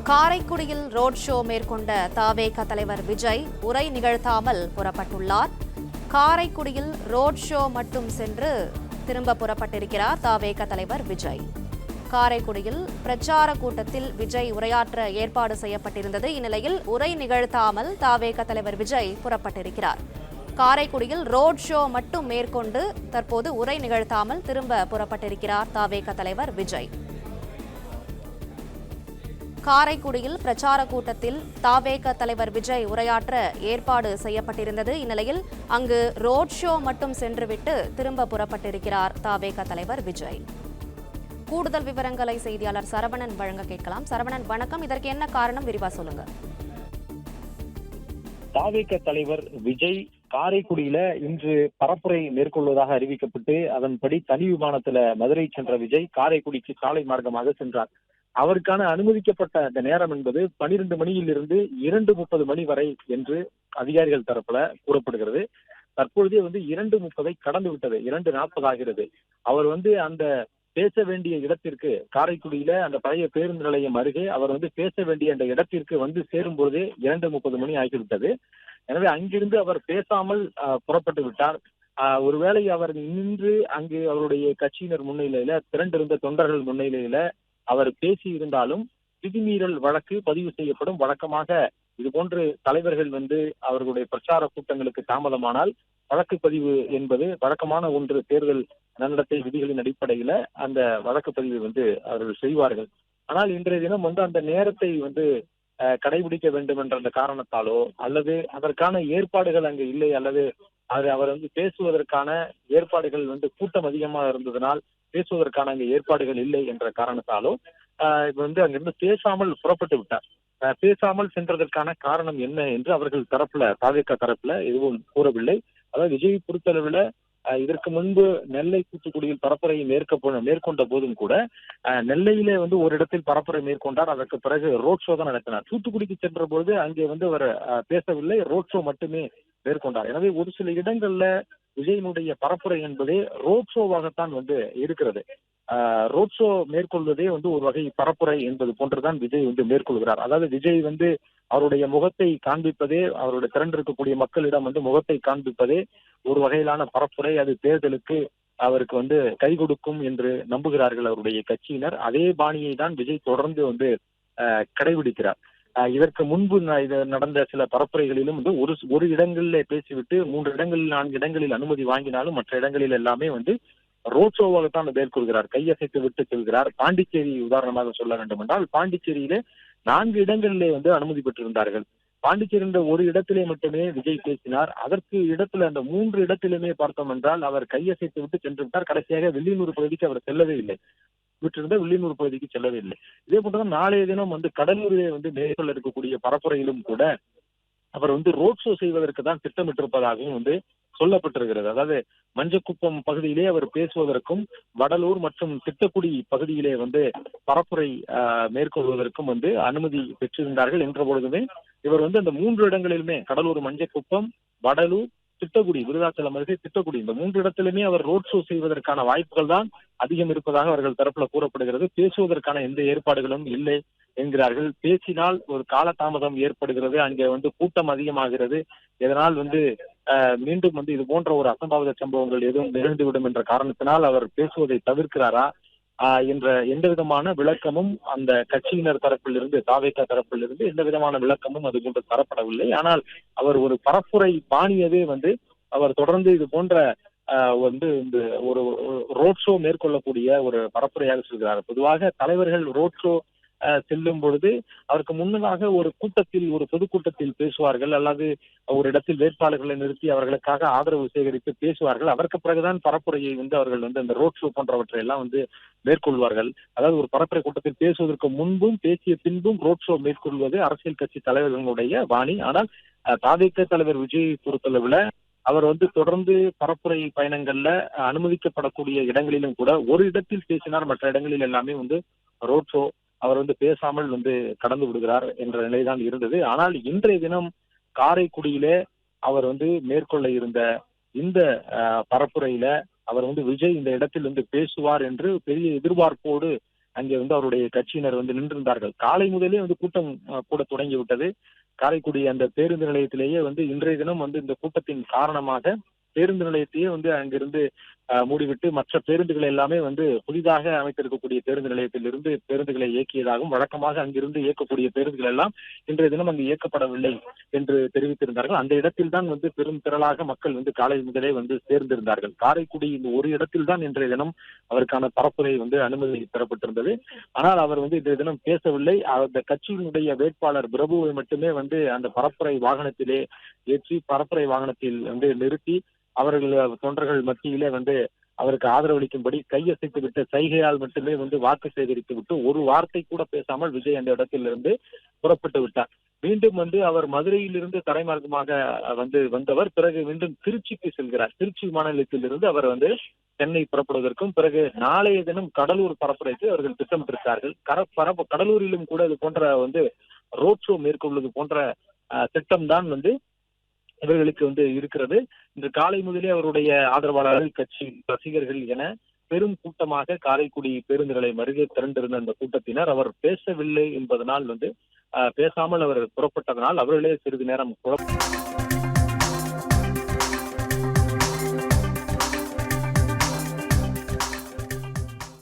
காரைக்குடியில் road show மேற்கொண்ட தவேக தலைவர் விஜய் உரை நிகழ்த்தாமல் புறப்பட்டுள்ளார். காரைக்குடியில் ரோட் ஷோ மட்டும் சென்று திரும்ப புறப்பட்டிருக்கிறார் தவேக தலைவர் விஜய். காரைக்குடியில் பிரச்சார கூட்டத்தில் விஜய் உரையாற்ற ஏற்பாடு செய்யப்பட்டிருந்தது. இந்நிலையில் உரை நிகழ்த்தாமல் தவேக தலைவர் விஜய் புறப்பட்டிருக்கிறார். காரைக்குடியில் ரோட் ஷோ மட்டும் மேற்கொண்டு தற்போது உரை நிகழ்த்தாமல் திரும்ப புறப்பட்டிருக்கிறார் தவேக தலைவர் விஜய். காரைக்குடியில் பிரச்சார கூட்டத்தில் தவேக தலைவர் விஜய் உரையாற்ற ஏற்பாடு செய்யப்பட்டிருந்தது. இந்நிலையில் அங்கு ரோட் ஷோ மட்டும் சென்றுவிட்டு திரும்ப புறப்பட்டிருக்கிறார் தவேக தலைவர் விஜய். கூடுதல் விவரங்களை செய்தியாளர் சரவணன் வழங்க கேட்கலாம். சரவணன், வணக்கம். இதற்கு என்ன காரணம், விரிவா சொல்லுங்க. தவேக தலைவர் விஜய் காரைக்குடியில இன்று பரப்புரை மேற்கொள்வதாக அறிவிக்கப்பட்டு அதன்படி தனி விமானத்துல மதுரை சென்ற விஜய் காரைக்குடிக்கு சாலை மார்க்கமாக சென்றார். அவருக்கான அனுமதிக்கப்பட்ட அந்த நேரம் என்பது 12 மணியிலிருந்து 2:30 மணி வரை என்று அதிகாரிகள் தரப்புல கூறப்படுகிறது. தற்பொழுதே 2:30 கடந்து விட்டது, 2:40 ஆகிறது. அவர் அந்த பேச வேண்டிய இடத்திற்கு, காரைக்குடியில அந்த பழைய பேருந்து நிலையம் அருகே அவர் பேச வேண்டிய அந்த இடத்திற்கு சேரும் பொழுதே 2:30 மணி ஆகிவிட்டது. எனவே அங்கிருந்து அவர் பேசாமல் புறப்பட்டு விட்டார். ஒருவேளை அவர் நின்று அங்கு அவருடைய கட்சியினர் முன்னிலையில, திரண்டிருந்த தொண்டர்கள் முன்னிலையில அவர் பேசி இருந்தாலும் விதிமீறல் வழக்கு பதிவு செய்யப்படும். வழக்கமாக இதுபோன்று தலைவர்கள் அவர்களுடைய பிரச்சார கூட்டங்களுக்கு தாமதமானால் வழக்கு பதிவு என்பது வழக்கமான ஒன்று. தேர்தல் நன்னடத்தை விதிகளின் அடிப்படையில அந்த வழக்கு பதிவு அவர்கள் செய்வார்கள். ஆனால் இன்றைய தினம் அந்த நேரத்தை கடைபிடிக்க வேண்டும் என்ற அந்த காரணத்தாலோ அல்லது அதற்கான ஏற்பாடுகள் அங்கு இல்லை, அல்லது அவர் பேசுவதற்கான ஏற்பாடுகள் கூட்டம் அதிகமாக இருந்ததனால் பேசுவதற்கான அங்கு ஏற்பாடுகள் இல்லை என்ற காரணத்தாலோ அங்கிருந்து பேசாமல் புறப்பட்டு விட்டார். பேசாமல் சென்றதற்கான காரணம் என்ன என்று அவர்கள் தரப்புல, தவேக தரப்புல எதுவும் கூறவில்லை. அதாவது விஜய் பொறுத்தளவுல இதற்கு முன்பு நெல்லை, தூத்துக்குடியில் பரப்புரையை மேற்கொண்ட போதும் கூட நெல்லையிலே ஒரு இடத்தில் பரப்புரை மேற்கொண்டார். அதற்கு பிறகு ரோட் ஷோ தான் நடத்தினார். தூத்துக்குடிக்கு சென்ற போது அங்கே அவர் பேசவில்லை, ரோட் ஷோ மட்டுமே மேற்கொண்டார். எனவே ஒரு சில இடங்கள்ல விஜயனுடைய பரப்புரை என்பதே ரோட் ஷோவாகத்தான் இருக்கிறது. ரோட் ஷோ மேற்கொள்வதே ஒரு வகை பரப்புரை என்பது போன்றுதான் விஜய் மேற்கொள்கிறார். அதாவது விஜய் அவருடைய முகத்தை காண்பிப்பதே, அவருடைய திரண்டிருக்கக்கூடிய மக்களிடம் முகத்தை காண்பிப்பதே ஒரு வகையிலான பரப்புரை. அது தேர்தலுக்கு அவருக்கு கை கொடுக்கும் என்று நம்புகிறார்கள் அவருடைய கட்சியினர். அதே பாணியை தான் விஜய் தொடர்ந்து கடைபிடிக்கிறார். இதற்கு முன்பு நடந்த சில பரப்புரைகளிலும் ஒரு இடங்களிலே பேசிவிட்டு 3 இடங்களில் 4 இடங்களில் அனுமதி வாங்கினாலும் மற்ற இடங்களில் எல்லாமே ரோட் ஷோவாகத்தான் மேற்கொள்கிறார். கையசைத்து விட்டு செல்கிறார். பாண்டிச்சேரி உதாரணமாக சொல்ல வேண்டும் என்றால், பாண்டிச்சேரியிலே 4 இடங்களிலே அனுமதி பெற்றிருந்தார்கள். பாண்டிச்சேரி ஒரு இடத்திலே மட்டுமே விஜய் பேசினார். அதற்கு இடத்துல அந்த 3 இடத்திலுமே பார்த்தோம் என்றால் அவர் கையசைத்து விட்டு சென்று விட்டார். கடைசியாக வில்லியனூர் பகுதிக்கு அவர் செல்லவே இல்லை. விட்டிருந்த வில்லியனூர் பகுதிக்கு செல்லவே இல்லை. இதே போன்றுதான் நாளைய தினம் கடலூரிலே மேற்கொள்ள இருக்கக்கூடிய பரப்புரையிலும் கூட அவர் ரோட் ஷோ செய்வதற்கு தான் திட்டமிட்டிருப்பதாகவும் சொல்லப்பட்டிருக்கிறது. அதாவது மஞ்சக்குப்பம் பகுதியிலே அவர் பேசுவதற்கும், வடலூர் மற்றும் திட்டக்குடி பகுதியிலே பரப்புரை மேற்கொள்வதற்கும் அனுமதி பெற்றிருந்தார்கள் என்ற பொழுதுமே இவர் அந்த 3 இடங்களிலுமே, கடலூர், மஞ்சக்குப்பம், வடலூர், திட்டக்குடி, விருதாச்சலம் அருகே திட்டக்குடி, இந்த 3 இடத்திலுமே அவர் ரோட் ஷோ செய்வதற்கான வாய்ப்புகள் தான் அதிகம் இருப்பதாக அவர்கள் தரப்புல கூறப்படுகிறது. பேசுவதற்கான எந்த ஏற்பாடுகளும் இல்லை என்கிறார்கள். பேசினால் ஒரு காலதாமதம் ஏற்படுகிறது, அங்கே கூட்டம் அதிகமாகிறது. இதனால் மீண்டும் இது போன்ற ஒரு அசம்பாவித சம்பவங்கள் எதுவும் நிகழ்ந்துவிடும் என்ற காரணத்தினால் அவர் பேசுவதை தவிர்க்கிறாரா என்ற எந்த விதமான விளக்கமும் அந்த கட்சியினர் தரப்பிலிருந்து, தவேக தரப்பிலிருந்து எந்த விதமான விளக்கமும் அது போன்று தரப்படவில்லை. ஆனால் அவர் ஒரு பரப்புரை பாணியவே அவர் தொடர்ந்து இது போன்ற இந்த ஒரு ரோட் ஷோ மேற்கொள்ளக்கூடிய ஒரு பரப்புரையாக சொல்கிறார். பொதுவாக தலைவர்கள் ரோட் ஷோ செல்லும் பொழுது அதற்கு முன்னதாக ஒரு கூட்டத்தில், ஒரு பொதுக்கூட்டத்தில் பேசுவார்கள், அல்லது ஒரு இடத்தில் வேட்பாளர்களை நிறுத்தி அவர்களுக்காக ஆதரவு சேகரித்து பேசுவார்கள். அதற்கு பிறகுதான் பரப்புரையை அவர்கள் அந்த ரோட் ஷோ போன்றவற்றை எல்லாம் மேற்கொள்வார்கள். அதாவது ஒரு பரப்புரை கூட்டத்தில் பேசுவதற்கு முன்பும் பேசிய பின்பும் ரோட் ஷோ மேற்கொள்வது அரசியல் கட்சி தலைவர்களுடைய பாணி. ஆனால் தவேக தலைவர் விஜய் பொறுத்தளவுல அவர் தொடர்ந்து பரப்புரை பயணங்கள்ல அனுமதிக்கப்படக்கூடிய இடங்களிலும் கூட ஒரு இடத்தில் பேசினார், மற்ற இடங்களில் எல்லாமே ரோட் ஷோ. அவர் பேசாமல் கடந்து விடுகிறார் என்ற நிலைதான் இருந்தது. ஆனால் இன்றைய தினம் காரைக்குடியிலே அவர் மேற்கொள்ள இருந்த இந்த பரப்புரையில அவர் விஜய் இந்த இடத்தில் பேசுவார் என்று பெரிய எதிர்பார்ப்போடு அங்கே வந்து அவருடைய கட்சியினர் வந்து நின்றிருந்தார்கள். காலை முதலே வந்து கூட்டம் கூட தொடங்கி விட்டது. காரைக்குடி அந்த பேருந்து நிலையத்திலேயே வந்து இன்றைய தினம் வந்து இந்த கூட்டத்தின் காரணமாக பேருந்து நிலையத்தையே வந்து அங்கிருந்து மூடிவிட்டு மற்ற பேருந்துகள் எல்லாமே வந்து புதிதாக அமைத்திருக்கக்கூடிய பேருந்து நிலையத்திலிருந்து பேருந்துகளை இயக்கியதாகவும், வழக்கமாக அங்கிருந்து இயக்கக்கூடிய பேருந்துகள் எல்லாம் இன்றைய தினம் அங்கு இயக்கப்படவில்லை என்று தெரிவித்திருந்தார்கள். அந்த இடத்தில் தான் வந்து பெரும் திரளாக மக்கள் வந்து காலை முதலே வந்து சேர்ந்திருந்தார்கள். காரைக்குடி இந்த ஒரு இடத்தில் தான் இன்றைய தினம் அவருக்கான பரப்புரை வந்து அனுமதி பெறப்பட்டிருந்தது. ஆனால் அவர் வந்து இன்றைய தினம் பேசவில்லை. அந்த கட்சியினுடைய வேட்பாளர் பிரபுவை மட்டுமே வந்து அந்த பரப்புரை வாகனத்திலே ஏற்றி பரப்புரை வாகனத்தில் வந்து நிறுத்தி அவர்கள் தொண்டர்கள் மத்தியிலே வந்து அவருக்கு ஆதரவளிக்கும்படி கையசைத்து விட்டு சைகையால் மட்டுமே வந்து வாக்கு சேகரித்து விட்டு ஒரு வார்த்தை கூட பேசாமல் விஜய் அந்த இடத்திலிருந்து புறப்பட்டு விட்டார். மீண்டும் வந்து அவர் மதுரையிலிருந்து தரைமார்க்கமாக வந்தவர் பிறகு மீண்டும் திருச்சிக்கு செல்கிறார். திருச்சி விமான நிலையத்திலிருந்து அவர் வந்து சென்னை புறப்படுவதற்கும் பிறகு நாளைய தினம் கடலூர் பரப்புரைக்கு அவர்கள் திட்டமிட்டிருக்கிறார்கள். கடலூரிலும் கூட இது போன்ற வந்து ரோட் ஷோ மேற்கொள்வது போன்ற திட்டம் தான் வந்து இவர்களுக்கு வந்து இருக்கிறது. இன்று காலை முதலே அவருடைய ஆதரவாளர்கள், கட்சி ரசிகர்கள் என பெரும் கூட்டமாக காரைக்குடி பேருந்து நிலையம் அருகே திரண்டிருந்த அந்த கூட்டத்தினர் அவர் பேசவில்லை என்பதனால் வந்து பேசாமல் அவர் புறப்பட்டதனால் அவர்களே சிறிது நேரம்